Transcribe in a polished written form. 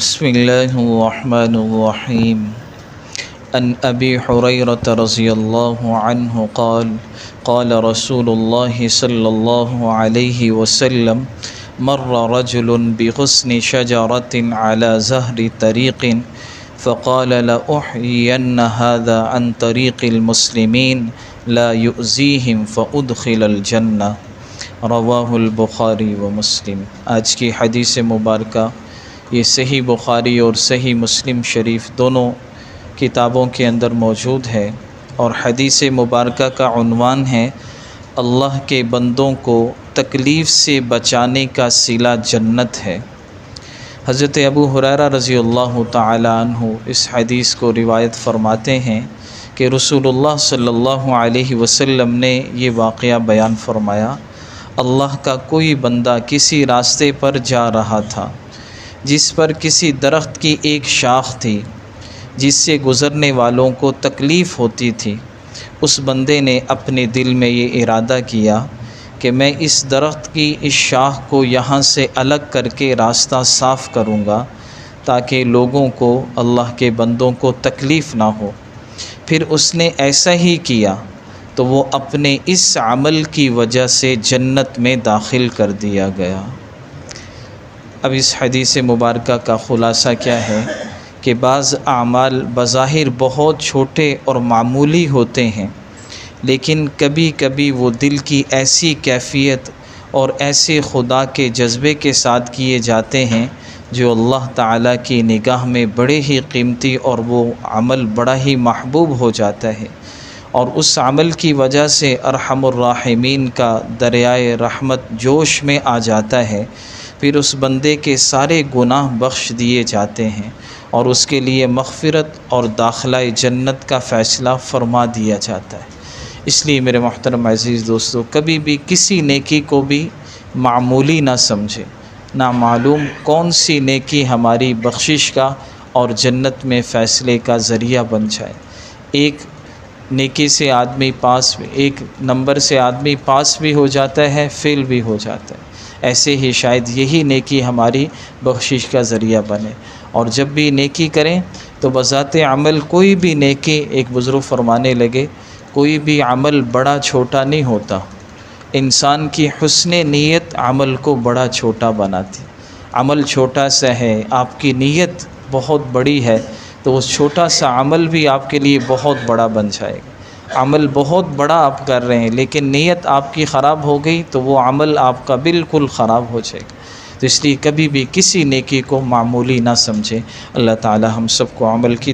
بسم الله الرحمن الرحيم. عن أبي هريرة رضي الله عنه قال قال رسول الله صلى الله عليه وسلم مر رجل بغصن شجرة على زهر طريق فقال لأحيين هذا عن طريق المسلمين لا يؤذيهم فأدخل الجنة. رواہ البخاری و مسلم. آج کی حدیث مبارکہ یہ صحیح بخاری اور صحیح مسلم شریف دونوں کتابوں کے اندر موجود ہے، اور حدیث مبارکہ کا عنوان ہے اللہ کے بندوں کو تکلیف سے بچانے کا صلہ جنت ہے۔ حضرت ابو ہریرہ رضی اللہ تعالی عنہ اس حدیث کو روایت فرماتے ہیں کہ رسول اللہ صلی اللہ علیہ وسلم نے یہ واقعہ بیان فرمایا، اللہ کا کوئی بندہ کسی راستے پر جا رہا تھا جس پر کسی درخت کی ایک شاخ تھی جس سے گزرنے والوں کو تکلیف ہوتی تھی۔ اس بندے نے اپنے دل میں یہ ارادہ کیا کہ میں اس درخت کی اس شاخ کو یہاں سے الگ کر کے راستہ صاف کروں گا تاکہ لوگوں کو، اللہ کے بندوں کو تکلیف نہ ہو۔ پھر اس نے ایسا ہی کیا تو وہ اپنے اس عمل کی وجہ سے جنت میں داخل کر دیا گیا۔ اب اس حدیث مبارکہ کا خلاصہ کیا ہے کہ بعض اعمال بظاہر بہت چھوٹے اور معمولی ہوتے ہیں، لیکن کبھی کبھی وہ دل کی ایسی کیفیت اور ایسے خدا کے جذبے کے ساتھ کیے جاتے ہیں جو اللہ تعالیٰ کی نگاہ میں بڑے ہی قیمتی، اور وہ عمل بڑا ہی محبوب ہو جاتا ہے، اور اس عمل کی وجہ سے ارحم الراحمین کا دریائے رحمت جوش میں آ جاتا ہے۔ پھر اس بندے کے سارے گناہ بخش دیے جاتے ہیں اور اس کے لیے مغفرت اور داخلہ جنت کا فیصلہ فرما دیا جاتا ہے۔ اس لیے میرے محترم عزیز دوستو، کبھی بھی کسی نیکی کو بھی معمولی نہ سمجھے، نہ معلوم کون سی نیکی ہماری بخشش کا اور جنت میں فیصلے کا ذریعہ بن جائے۔ ایک نیکی سے آدمی ایک نمبر سے آدمی پاس بھی ہو جاتا ہے، فیل بھی ہو جاتا ہے۔ ایسے ہی شاید یہی نیکی ہماری بخشش کا ذریعہ بنے، اور جب بھی نیکی کریں تو بذات عمل کوئی بھی نیکی، ایک بزرگ فرمانے لگے، کوئی بھی عمل بڑا چھوٹا نہیں ہوتا، انسان کی حسن نیت عمل کو بڑا چھوٹا بناتی۔ عمل چھوٹا سا ہے، آپ کی نیت بہت بڑی ہے تو اس چھوٹا سا عمل بھی آپ کے لیے بہت بڑا بن جائے گا۔ عمل بہت بڑا آپ کر رہے ہیں لیکن نیت آپ کی خراب ہو گئی تو وہ عمل آپ کا بالکل خراب ہو جائے گا۔ تو اس لیے کبھی بھی کسی نیکی کو معمولی نہ سمجھیں۔ اللہ تعالی ہم سب کو عمل کی